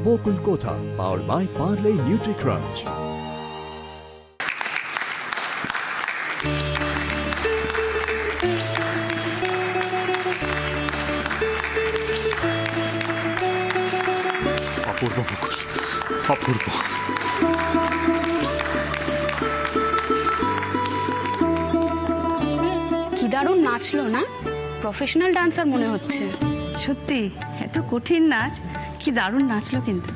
Bokul Kotha, powered by Parle Nutri-Crunch. অপূর্ব বকুল, অপূর্ব। কি দারুণ নাচলো না, প্রফেশনাল ডান্সার মনে হচ্ছে। সত্যি এত কঠিন নাচ, কি দারুণ নাচলো কিন্তু।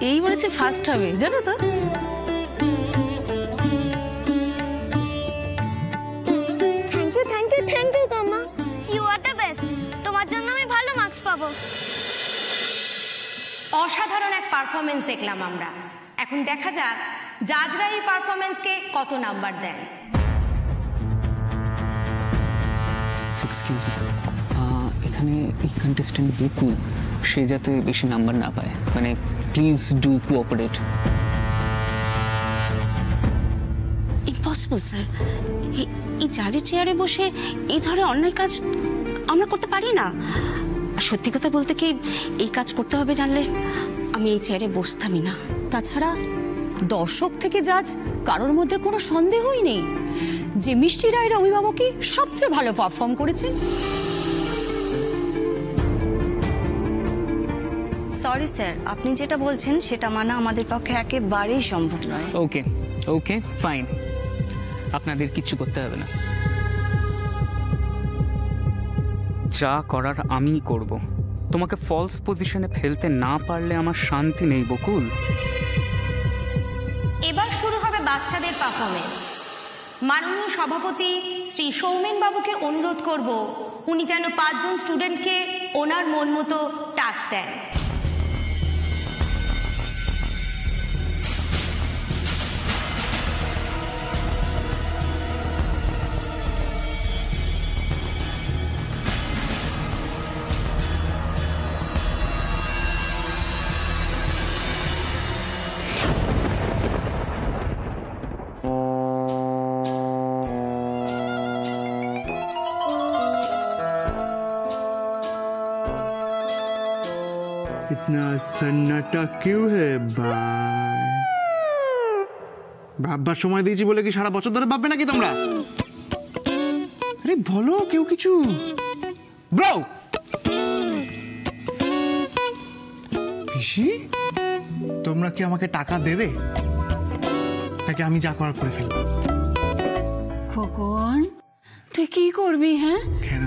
এই বলেছে ফার্স্ট হবে, জানো তো। Thank you Kamma, you are the best. তোমার জন্য আমি ভালো মার্কস পাবো। অসাধারণ এক পারফরমেন্স দেখলাম আমরা। এখন দেখা যাক জাজরা এই পারফরমেন্সকে কত নাম্বার দেন। এক্সকিউজ মি, এখানে এই কন্টেস্ট্যান্ট বকুল, সে যাতে বেশি নাম্বার না পায়, মানে please do cooperate. Impossible sir, এই জাজের চেয়ারে বসে এই ধরনের অন্যায় কাজ আমরা করতে পারি না। আর সত্যি কথা বলতে কি, এই কাজ করতে হবে জানলে আমি এই চেয়ারে বসতামই না। তাছাড়া দর্শক থেকে জাজ কারোর মধ্যে কোনো সন্দেহই নেই যে মিষ্টি রায়ের অভিভাবকই সবচেয়ে ভালো পারফর্ম করেছেন। সরি স্যার, আপনি যেটা বলছেন সেটা মানা আমাদের পক্ষে একেবারেই সম্ভব নয়। ওকে ওকে ফাইন, আপনাদের কিচ্ছু করতে হবে না, যা করার আমিই করব। তোমাকে ফলস পজিশনে ফেলতে না পারলে আমার শান্তি নেই বকুল। এবার শুরু হবে বাচ্চাদের পারফরমেন্স। মাননীয় সভাপতি শ্রী সৌমেন বাবুকে অনুরোধ করব উনি যেন 5 জন স্টুডেন্টকে ওনার মন মতো টাস্ক দেন। इतना सन्नाटा क्यों है भाई? ভাববার সময় দিয়েছি বলে কি সারা বছর ধরে ভাববে নাকি তোমরা? আরে বলো কেউ কিছু। ব্রো পিসি, তোমরা কি আমাকে টাকা দেবে নাকি আমি যা করার করে ফেলবো? খোকন, তুই কি করবি? হ্যাঁ কেন?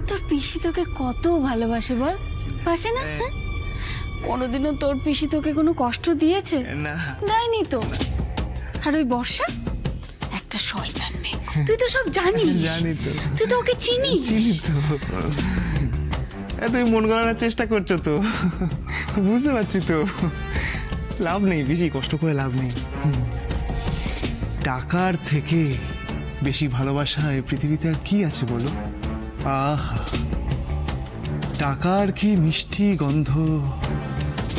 তোর পিসি তোকে কত ভালোবাসে বল, বাসে না? কোনোদিনও তোর পিসি তোকে কোনো কষ্ট দিয়েছে? না, দেয়নি তো। আর ওই বর্ষা একটা শয়তান মেয়ে, তুই তো সব জানিস। জানি তো, তুই তো ওকে চিনিস। চিনি তো। তুমি মন গলানোর চেষ্টা করছো তো, বুঝতে পারছি তো। লাভ নেই বেশি কষ্ট করে, লাভ নেই। টাকার থেকে বেশি ভালোবাসা এই পৃথিবীতে আর কি আছে বলো? আহা, টাকার কি মিষ্টি গন্ধ,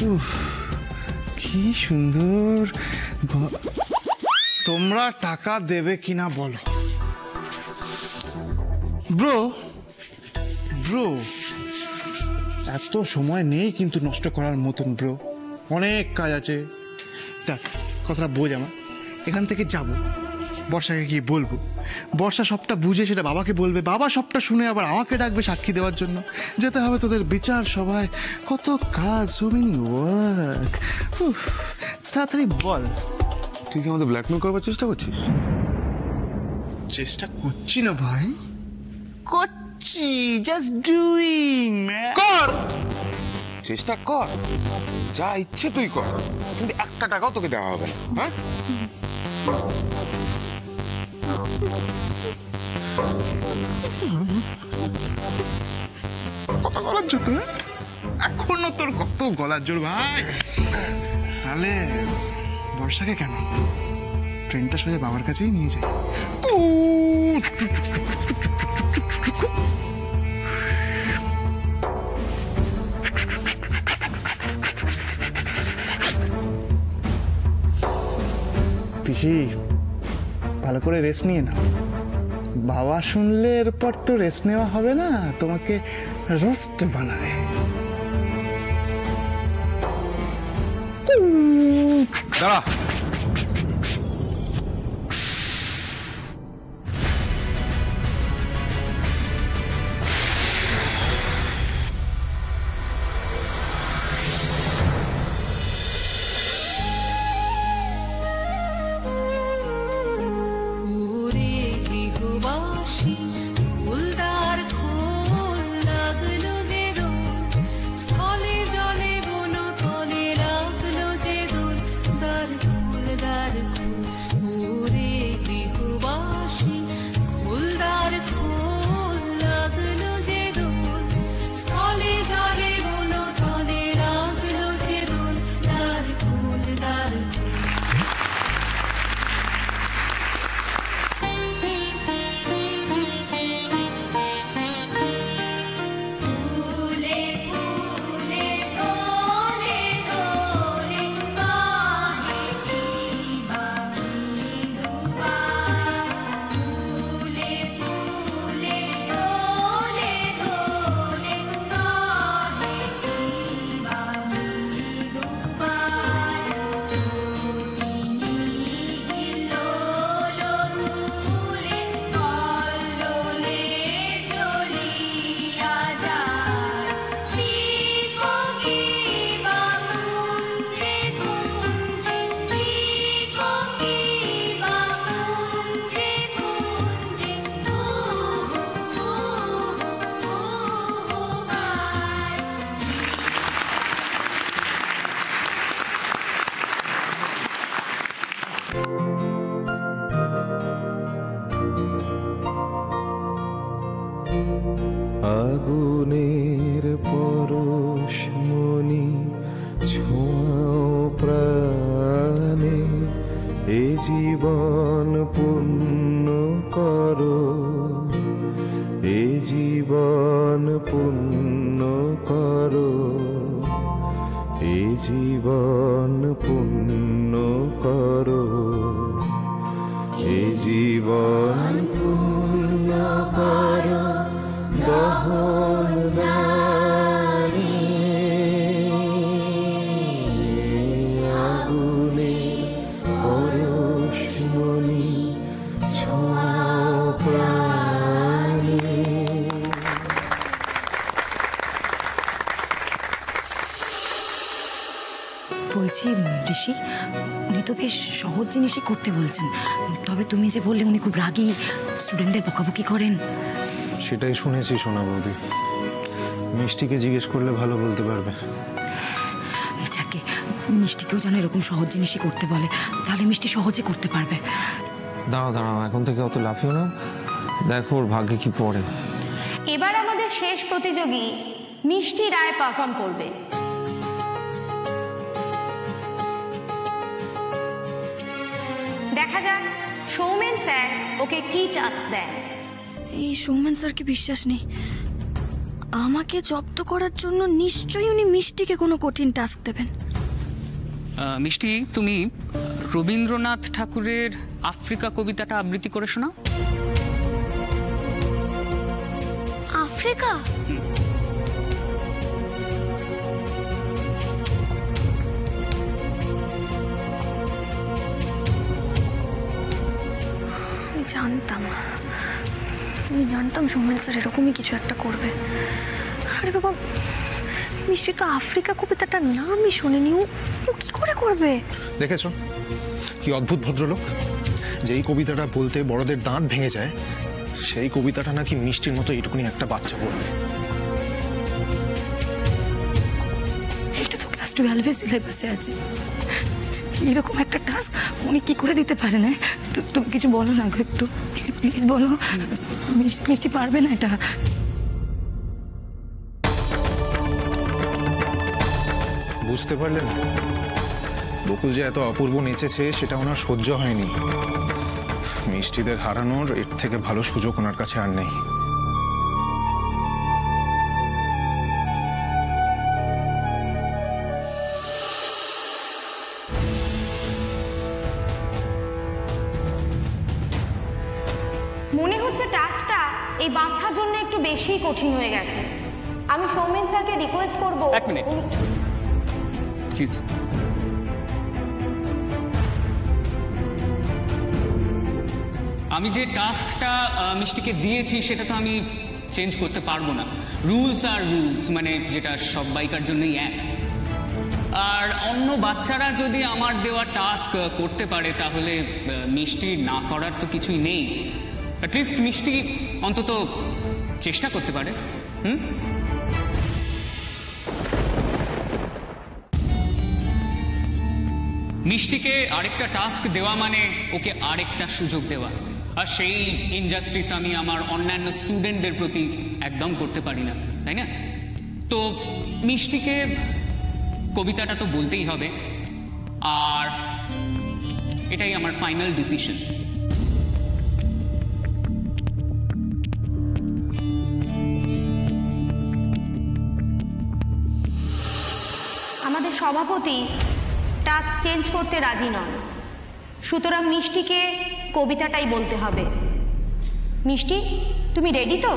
উফ কি সুন্দর। তোমরা টাকা দেবে কিনা বলো? ব্রো ব্রো, এত সময় নেই কিন্তু নষ্ট করার মতন ব্রো, অনেক কাজ আছে। দেখ কথাটা বোঝ আমার, এখান থেকে যাব, বর্ষাকে গিয়ে বলবো, বর্ষা সবটা বুঝে সেটা বাবাকে বলবে, বাবা সবটা শুনে আবার আমাকে ডাকবে সাক্ষী দেওয়ার জন্য। যেতে হবে তোদের বিচার সভায়, কত কাজ, সো মেনি ওয়ার্ক। তাড়াতাড়ি বল। তুই কি আমাদের ব্ল্যাকমেল করবার চেষ্টা করছিস? চেষ্টা করছি না ভাই, করছি, জাস্ট ডুইং। কর, চেষ্টা কর, যা ইচ্ছে তুই কর, কিন্তু 1 টাকাও তোকে দেওয়া হবে না। হ্যাঁ, কত গলার জোর তোর? এখনো তোর কত গলার জোর ভাই। তাহলে বর্ষাকে কেন ট্রেনটা সোজা বাবার কাছেই নিয়ে যায়। পিসি ভালো করে রেস্ট নিয়ে নাও, বাবা শুনলে এরপর তো রেস্ট নেওয়া হবে না, তোমাকে রোস্ট বানাবে। দাঁড়া। আগুনের পরশমণি ছোঁয়াও প্রাণে, এ জীবন পূর্ণ করো, এ জীবন পূর্ণ করো, এ জীবন পূর্ণ করো, এ জীবন পূর্ণ করো দহন নারী। আগুনে পরশমণি ছোঁয়াও প্রাণে। বলছি ঋষি, উনি তো বেশ সহজ জিনিসই করতে বলছেন, তবে তুমি যে বললে উনি খুব রাগী, স্টুডেন্টদের বকাবকি করেন। সেটাই শুনেছি সোনা বৌদি, মিষ্টিকে জিজ্ঞেস করলে ভালো বলতে পারবে। যাকে মিষ্টিকেও যেন এরকম সহজ জিনিসই করতে বলে, তাহলে মিষ্টি সহজে করতে পারবে। দাঁড়াও দাঁড়াও, এখন থেকে অত লাফিও না, দেখো ওর ভাগ্যে কি পড়ে। এবার আমাদের শেষ প্রতিযোগী মিষ্টি রায় পারফর্ম করবে। দেখা যাক সৌমেন স্যার ওকে কি টাস্ক দেন। এই সৌমেন স্যারকে বিশ্বাস নেই, আমাকে জব্দ করার জন্য নিশ্চয়ই উনি মিষ্টিকে কোনো কঠিন টাস্ক দেবেন। মিষ্টি, তুমি রবীন্দ্রনাথ ঠাকুরের আফ্রিকা কবিতাটা আবৃত্তি করে শোনাও। আফ্রিকা? আমি জানতাম সৌমেন স্যার এরকমই কিছু একটা করবে। আরে বাবা, মিষ্টি তো আফ্রিকা কবিতাটার নামই শোনেনি, ও কি করে করবে? দেখেছো কি অদ্ভুত ভদ্রলোক, যেই কবিতাটা বলতে বড়দের দাঁত ভেঙে যায়, সেই কবিতাটা নাকি মিষ্টির মতো এইটুকুনি একটা বাচ্চা বলবে। এটা তো ক্লাস 12 এর সিলেবাসে আছে, এরকম একটা টাস্ক উনি কি করে দিতে পারেন? তুমি কিছু বলো না গো, একটু প্লিজ বলো। মিষ্টি পারবে না এটা। বুঝতে পারলেন বকুল যে এত অপূর্ব নেচেছে সেটা ওনার সহ্য হয়নি। মিষ্টিদের হারানোর এর থেকে ভালো সুযোগ ওনার কাছে আর নেই। মনে হচ্ছে টাস্কটা এই বাচ্চার জন্য একটু বেশি কঠিন হয়ে গেছে। আমি সৌমেন স্যারকে রিকোয়েস্ট করব। এক মিনিট প্লিজ। আমি যে টাস্কটা মিষ্টিকে দিয়েছি সেটা তো আমি চেঞ্জ করতে পারবো না। রুলস আর রুলস, মানে যেটা সব বাইকার জন্যই এক। আর অন্য বাচ্চারা যদি আমার দেওয়া টাস্ক করতে পারে তাহলে মিষ্টি না করার তো কিছুই নেই। অ্যাটলিস্ট মিষ্টি অন্তত চেষ্টা করতে পারে। মিষ্টিকে আরেকটা টাস্ক দেওয়া মানে ওকে আরেকটা সুযোগ দেওয়া, আর সেই ইনজাস্টিস আমি আমার অন্যান্য স্টুডেন্টদের প্রতি একদম করতে পারি না, তাই না? তো মিষ্টিকে কবিতাটা তো বলতেই হবে, আর এটাই আমার ফাইনাল ডিসিশন। আমাদের সভাপতি টাস্ক চেঞ্জ করতে রাজি নন, সুতরাং মিষ্টিকে কবিতাটাই বলতে হবে। মিষ্টি, তুমি রেডি তো?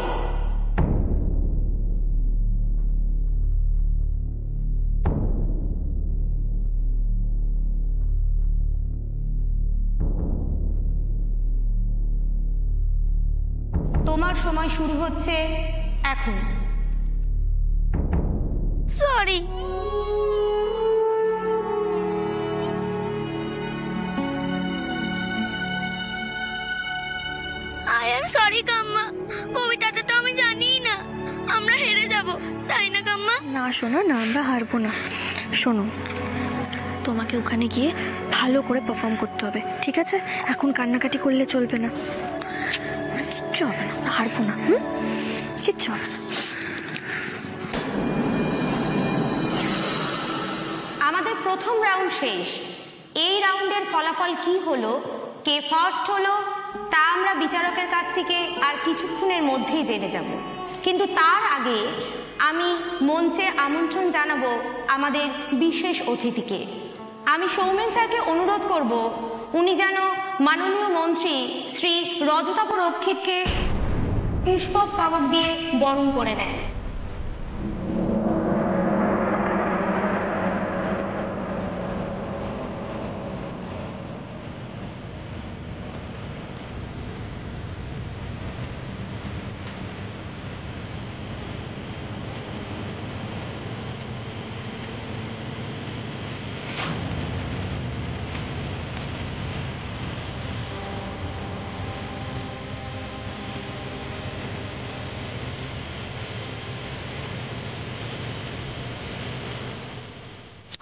তোমার সময় শুরু হচ্ছে এখন। সরি। সরি কাম্মা, কবিতাটা তো আমি জানি না। আমরা হেরে যাব, তাই না কাম্মা? না শোনো না, আমরা হারবো না। শোনো, তোমাকে ওখানে গিয়ে ভালো করে পারফর্ম করতে হবে, ঠিক আছে? এখন কান্নাকাটি করলে চলবে না। কিচ্ছু হবে না, আমরা হারবো না। কিচ্ছু হবে না। আমাদের প্রথম রাউন্ড শেষ। এই রাউন্ডের ফলাফল কি হলো, কে ফার্স্ট হলো, তা আমরা বিচারকের কাছ থেকে আর কিছুক্ষণের মধ্যেই জেনে যাব। কিন্তু তার আগে আমি মঞ্চে আমন্ত্রণ জানাবো আমাদের বিশেষ অতিথিকে। আমি সৌমেন স্যারকে অনুরোধ করব উনি যেন মাননীয় মন্ত্রী শ্রী রজতাভ রক্ষিতকে পুষ্পস্তবক দিয়ে বরণ করে নেন।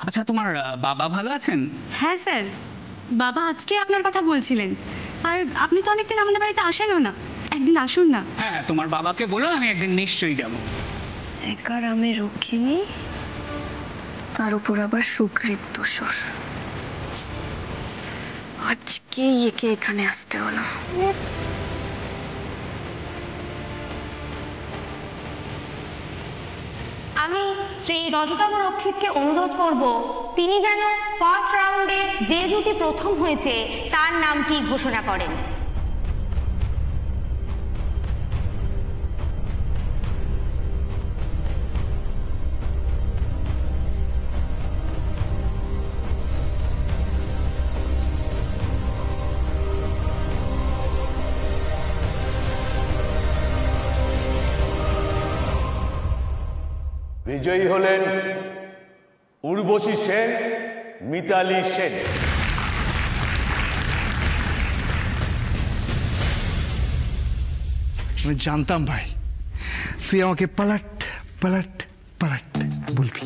আচ্ছা, তোমার বাবা ভালো আছেন? হ্যাঁ স্যার, বাবা আজকে আপনার কথা বলছিলেন। আর আপনি তো অনেকদিন আমাদের বাড়িতে আসেনও না, একদিন আসুন না। হ্যাঁ, তোমার বাবাকে বলো আমি একদিন নিশ্চয়ই যাব। একার আমি রক্ষিণী, তার উপর আবার সুগ্রীব দোসর। আজকে একে এখানে আসতে হলো। আমি শ্রী রজতাভ রক্ষিতকে অনুরোধ করব তিনি যেন ফার্স্ট রাউন্ডে যে জুটি প্রথম হয়েছে তার নামটি ঘোষণা করেন। বিজয়ী হলেন উর্বশী সেন, মিতালি সেন। আমি জানতাম ভাই তুই আমাকে পালাট পালাট পালাট বলবি।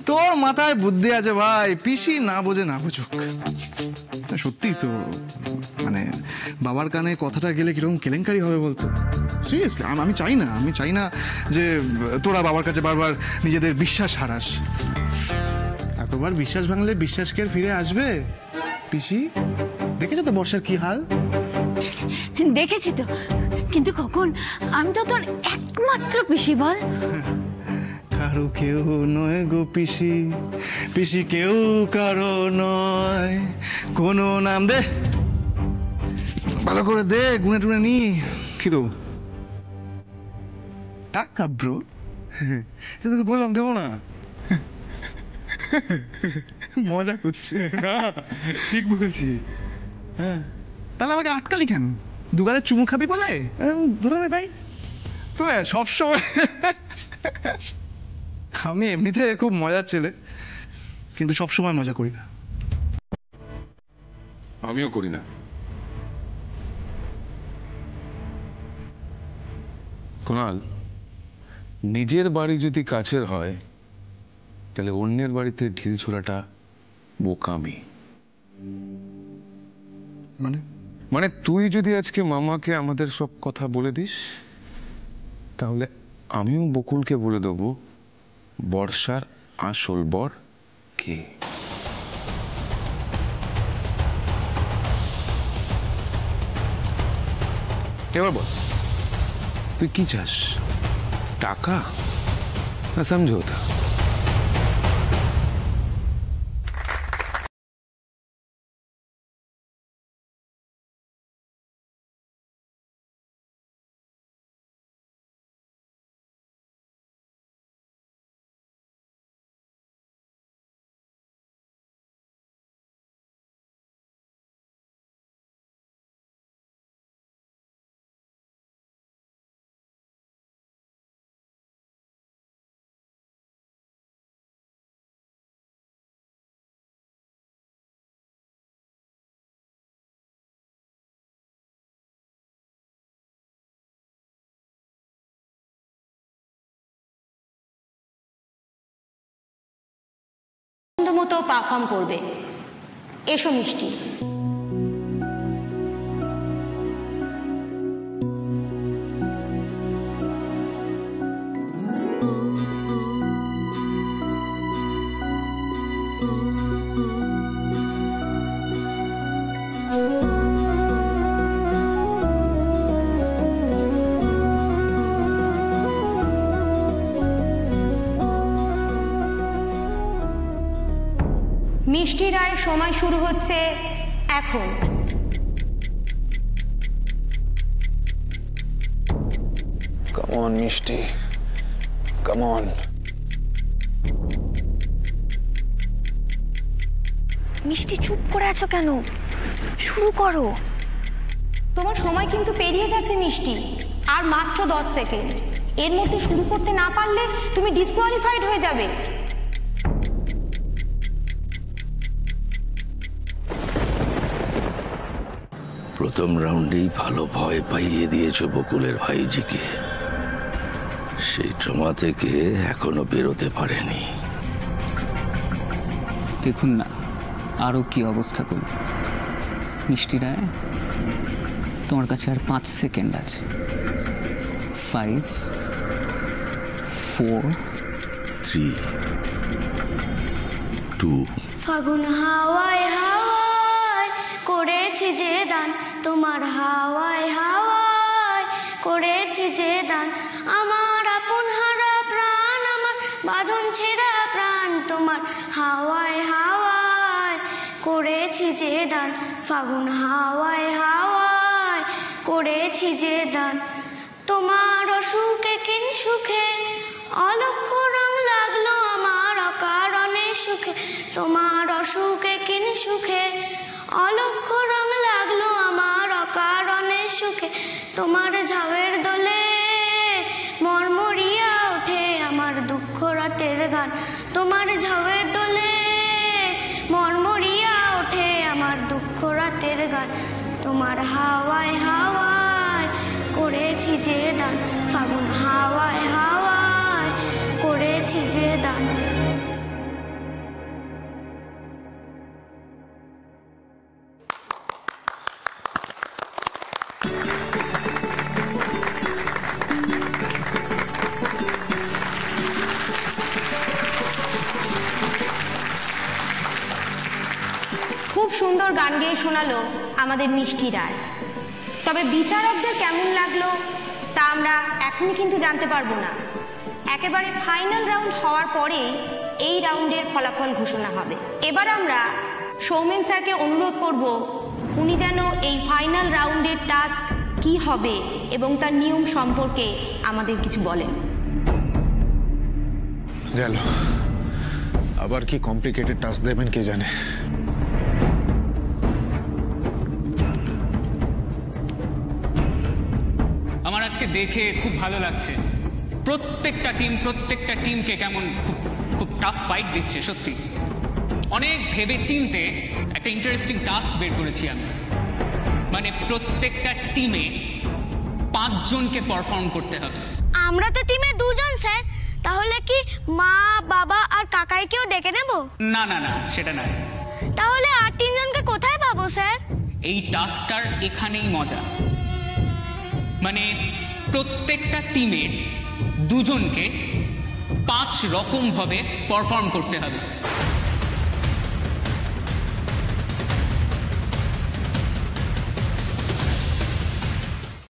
তোর মাথায় বুদ্ধি আছে ভাই, পিসি না বোঝে না বুঝুক। সত্যি তো, মানে বাবার কানে কথাটা গেলে কিরকম কেলেঙ্কারি হবে বলতো। সিরিয়াসলি আমি চাই না যে তোরা বাবার কাছে বারবার নিজেদের বিশ্বাস হারাস। এতবার বিশ্বাস ভাঙলে বিশ্বাস কি আর ফিরে আসবে? পিসি দেখেছো তো বর্ষার কি হাল? দেখেছি তো, কিন্তু কখন? আমি তো তোর একমাত্র পিসি, বল। কারো কেউ নয় গো পিসি, পিসি কেউ কারো নয়। কোনো নাম দে, ভালো করে দে, গুনে টুনে নি। কি দেবো? টাকা ব্রো। সেটা তো বললাম দেবো না। মজা করছে না, ঠিক বলছি। হ্যাঁ তাহলে আমাকে আটকালি কেন? দুগালে চুমু খাবি বলে ধরে নে ভাই। তো সবসময় আমি এমনিতে খুব মজার ছেলে, কিন্তু সবসময় মজা করি না। আমিও করি না। কুণাল, নিজের বাড়ি যদি কাছের হয় তাহলে অন্যের বাড়িতে ঢিল ছোড়াটা বোকামি। মানে তুই যদি আজকে মামাকে আমাদের সব কথা বলে দিস, তাহলে আমিও বকুলকে বলে দেবো বর্ষার আসল বর কে। এবার বল, তুই কি চাস? টাকা না সমঝোতা? মতো পারফর্ম করবে। এসো মিষ্টি। মিষ্টি রায়ের সময় শুরু হচ্ছে এখন। কাম অন মিষ্টি, কাম অন। মিষ্টি চুপ করে আছো কেন? শুরু করো। তোমার সময় কিন্তু পেরিয়ে যাচ্ছে মিষ্টি, আর মাত্র 10 সেকেন্ড। এর মধ্যে শুরু করতে না পারলে তুমি ডিসকোয়ালিফাইড হয়ে যাবে। প্রথম রাউন্ডেই ভালো ভয় পাইয়ে দিয়েছো বকুলের ভাইজিকে। সেই ট্রমা থেকে এখনো বেরোতে পারেনি। দেখুন না আরো কি অবস্থা করল। মিষ্টি রায়, তোমার কাছে আর 5 সেকেন্ড আছে। 5 4 3 2 ফাগুন হাওয়ায় হাওয়ায় করেছি যে দান, তোমার হাওয়ায় হাওয়ায় করেছি যে দান। আমার আপন হারা প্রাণ, আমার বাঁধন ছেঁড়া প্রাণ, তোমার হাওয়ায় হাওয়ায় করেছি যে দান। ফাগুন হাওয়ায় হাওয়ায় করেছি যে দান। তোমার অসুখে কিন সুখে অলক্ষ রং লাগলো আমার অকারণে সুখে। তোমার অসুখে কিন সুখে অলক্ষ রং লাগলো আমার অকারণে সুখে। তোমার ঝাউয়ের দোলে মরমরিয়া ওঠে আমার দুঃখ রাতের গান। তোমার ঝাউয়ের দোলে মরমরিয়া ওঠে আমার দুঃখ রাতের গান। তোমার হাওয়ায় হাওয়ায় করেছি যে দান। ফাগুন হাওয়ায় হাওয়ায় করেছি যে দান। খুব সুন্দর গান গেয়ে শোনালো আমাদের মিষ্টি রায়। তবে বিচারকদের কেমন লাগলো তা আমরা এখনই কিন্তু জানতে পারবো না। একেবারে ফাইনাল রাউন্ড হওয়ার পরেই এই রাউন্ডের ফলাফল ঘোষণা হবে। এবার আমরা সৌমেন স্যারকে অনুরোধ করব উনি যেন এই ফাইনাল রাউন্ডের টাস্ক কি হবে এবং তার নিয়ম সম্পর্কে আমাদের কিছু বলেন। গেল, আবার কি কমপ্লিকেটেড টাস্ক দেবেন কে জানে। দেখে খুব ভালো লাগছে। প্রত্যেকটা টিমকে কেমন খুব খুব টাফ ফাইট দিচ্ছে। সত্যি অনেক ভেবে চিনতে একটা ইন্টারেস্টিং টাস্ক বের করেছি আমি। মানে প্রত্যেকটা টিমে 5 জনকে পারফর্ম করতে হবে। আমরা তো টিমে 2 জন স্যার, তাহলে কি মা বাবা আর কাকাইকেও ডেকে নেব? না না না, সেটা না। তাহলে আর 3 জনকে কোথায় পাবো স্যার? এই টাস্কটার এখানেই মজা। মানে প্রত্যেকটা টিমের 2 জনকে 5 রকম ভাবে পারফর্ম করতে হবে।